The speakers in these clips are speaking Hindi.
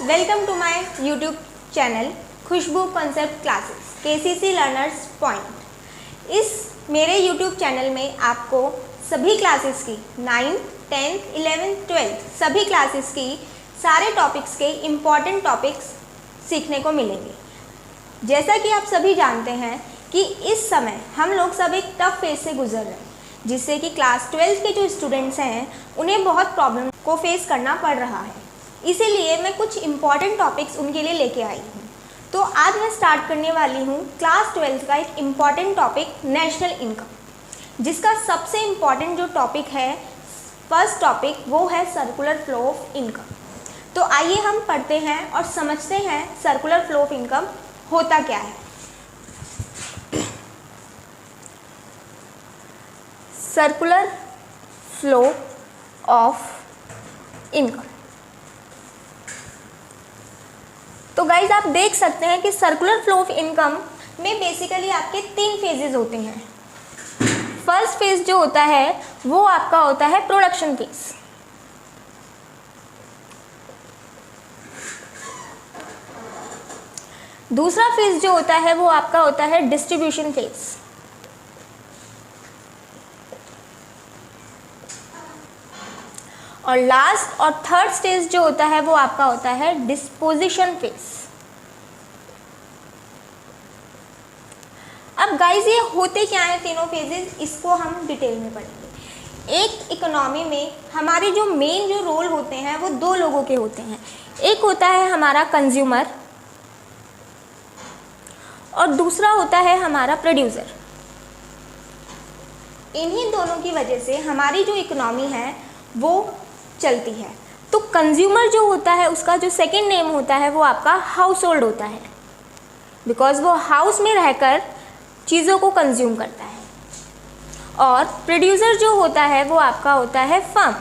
Welcome to my YouTube channel Khushboo concept classes KCC learners point. इस मेरे यूट्यूब चैनल में आपको सभी क्लासेस की 9th, 10th, 11th, 12th सभी क्लासेस की सारे टॉपिक्स के इम्पॉर्टेंट टॉपिक्स सीखने को मिलेंगे। जैसा कि आप सभी जानते हैं कि इस समय हम लोग सब एक टफ फेज से गुजर रहे हैं, जिससे कि क्लास 12th के जो स्टूडेंट्स हैं उन्हें बहुत प्रॉब्लम को फेस करना पड़ रहा है। इसीलिए मैं कुछ इम्पॉर्टेंट टॉपिक्स उनके लिए लेके आई हूँ। तो आज मैं स्टार्ट करने वाली हूँ क्लास 12th का एक इम्पॉर्टेंट टॉपिक नेशनल इनकम, जिसका सबसे इम्पॉर्टेंट जो टॉपिक है, फर्स्ट टॉपिक, वो है सर्कुलर फ्लो ऑफ इनकम। तो आइए हम पढ़ते हैं और समझते हैं सर्कुलर फ्लो ऑफ इनकम होता क्या है। Circular flow of income. तो गाइज आप देख सकते हैं कि सर्कुलर फ्लो ऑफ इनकम में बेसिकली आपके 3 फेजेस होते हैं। फर्स्ट फेज जो होता है वो आपका होता है प्रोडक्शन फेज। दूसरा फेज जो होता है वो आपका होता है डिस्ट्रीब्यूशन फेज। और लास्ट और थर्ड स्टेज जो होता है वो आपका होता है डिस्पोजिशन फेज। अब गाइज ये होते क्या हैं तीनों फेजेस, इसको हम डिटेल में पढ़ेंगे। एक इकोनॉमी में हमारे जो मेन जो रोल होते हैं वो 2 लोगों के होते हैं। एक होता है हमारा कंज्यूमर और दूसरा होता है हमारा प्रोड्यूसर। इन्हीं दोनों की वजह से हमारी जो इकोनॉमी है वो चलती है। तो कंज्यूमर जो होता है उसका जो सेकंड नेम होता है वो आपका हाउस होल्ड होता है, बिकॉज वो हाउस में रहकर चीज़ों को कंज्यूम करता है। और प्रोड्यूसर जो होता है वो आपका होता है फर्म।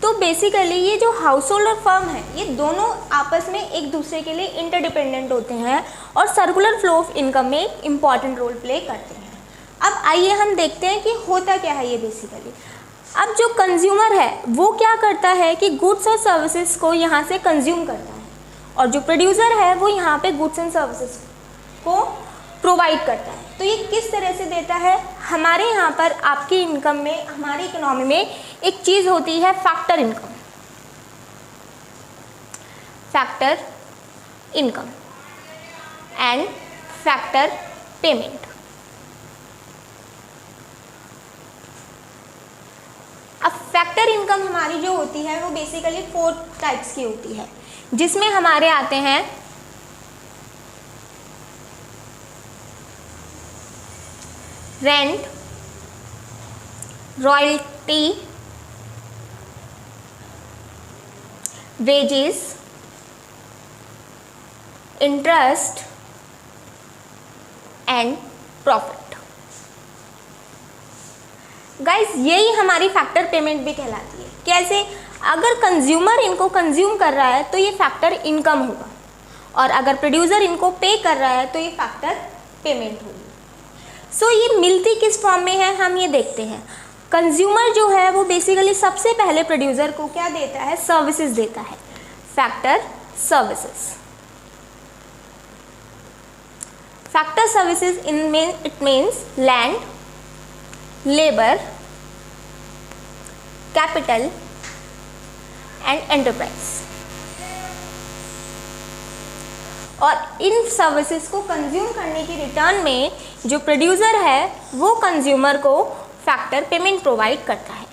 तो बेसिकली ये जो हाउस होल्ड और फर्म है ये दोनों आपस में एक दूसरे के लिए इंटरडिपेंडेंट होते हैं और सर्कुलर फ्लो ऑफ इनकम में एक इम्पॉर्टेंट रोल प्ले करते हैं। अब आइए हम देखते हैं कि होता क्या है ये बेसिकली। अब जो कंज्यूमर है वो क्या करता है कि गुड्स और सर्विसेज को यहाँ से कंज्यूम करता है, और जो प्रोड्यूसर है वो यहाँ पे गुड्स एंड सर्विसेज को प्रोवाइड करता है। तो ये किस तरह से देता है, हमारे यहाँ पर आपकी इनकम में, हमारी इकोनॉमी में एक चीज़ होती है factor income. Factor income and factor payment. अब फैक्टर इनकम हमारी जो होती है वो बेसिकली 4 टाइप्स की होती है, जिसमें हमारे आते हैं rent, royalty, wages, interest and profit. Guys यही हमारी फैक्टर पेमेंट भी कहलाती है। कैसे? अगर कंज्यूमर इनको कंज्यूम कर रहा है तो ये फैक्टर इनकम होगा, और अगर प्रोड्यूसर इनको पे कर रहा है तो ये फैक्टर पेमेंट होगी। सो ये मिलती किस फॉर्म में है हम ये देखते हैं। कंज्यूमर जो है वो बेसिकली सबसे पहले प्रोड्यूसर को क्या देता है, सर्विसेज देता है, factor services. Factor services it means land, labour, capital and enterprise. और इन सर्विसेज को कंज्यूम करने की रिटर्न में जो प्रोड्यूसर है वो कंज्यूमर को फैक्टर पेमेंट प्रोवाइड करता है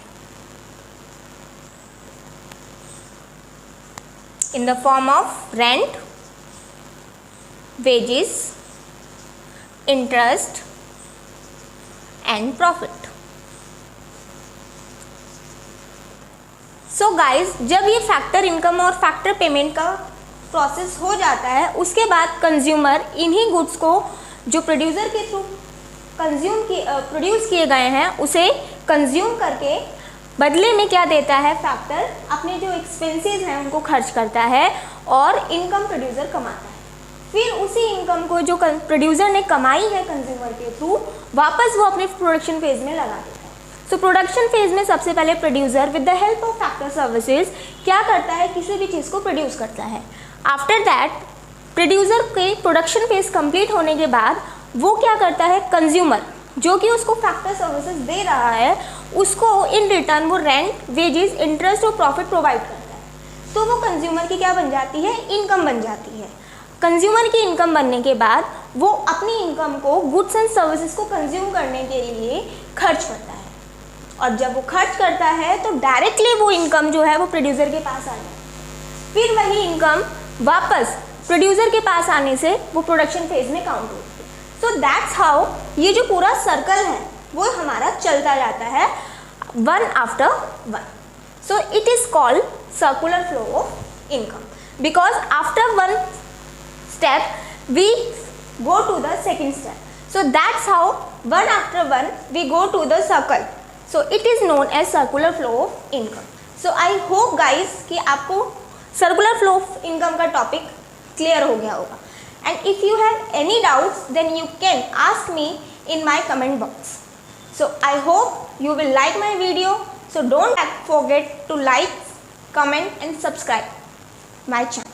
in the form of rent, wages, interest and profit. So guys जब ये फैक्टर इनकम और फैक्टर पेमेंट का प्रोसेस हो जाता है, उसके बाद कंज्यूमर इन्हीं गुड्स को जो प्रोड्यूसर के थ्रू प्रोड्यूस किए गए हैं उसे कंज्यूम करके बदले में क्या देता है, फैक्टर अपने जो एक्सपेंसेस हैं उनको खर्च करता है और इनकम प्रोड्यूसर कमाता है। फिर उसी इनकम को जो प्रोड्यूसर ने कमाई है कंज्यूमर के थ्रू, वापस वो अपने प्रोडक्शन फेज में लगा देता है। सो प्रोडक्शन फेज में सबसे पहले producer with the help of factor services क्या करता है, किसी भी चीज़ को प्रोड्यूस करता है। आफ्टर दैट प्रोड्यूसर के प्रोडक्शन फेज कंप्लीट होने के बाद वो क्या करता है, कंज्यूमर जो कि उसको फैक्टर सर्विसेज दे रहा है उसको इन रिटर्न वो रेंट, वेजेस, इंटरेस्ट और प्रॉफिट प्रोवाइड करता है। तो वो कंज्यूमर की क्या बन जाती है, इनकम बन जाती है। कंज्यूमर की इनकम बनने के बाद वो अपनी इनकम को गुड्स एंड सर्विसेज को कंज्यूम करने के लिए खर्च करता है, और जब वो खर्च करता है तो डायरेक्टली वो इनकम जो है वो प्रोड्यूसर के पास आ जाती है। फिर वही इनकम वापस प्रोड्यूसर के पास आने से वो प्रोडक्शन फेज में काउंट होती है। सो दैट्स हाउ ये जो पूरा सर्कल है वो हमारा चलता जाता है one after one. So it is called circular flow of income because after one step we go to the second step. So that's how one after one we go to the circle. So it is known as circular flow of income. So I hope guys कि आपको circular flow of income का topic clear हो गया होगा. And if you have any doubts then you can ask me in my comment box. So I hope you will like my video. So don't forget to like, comment and subscribe my channel.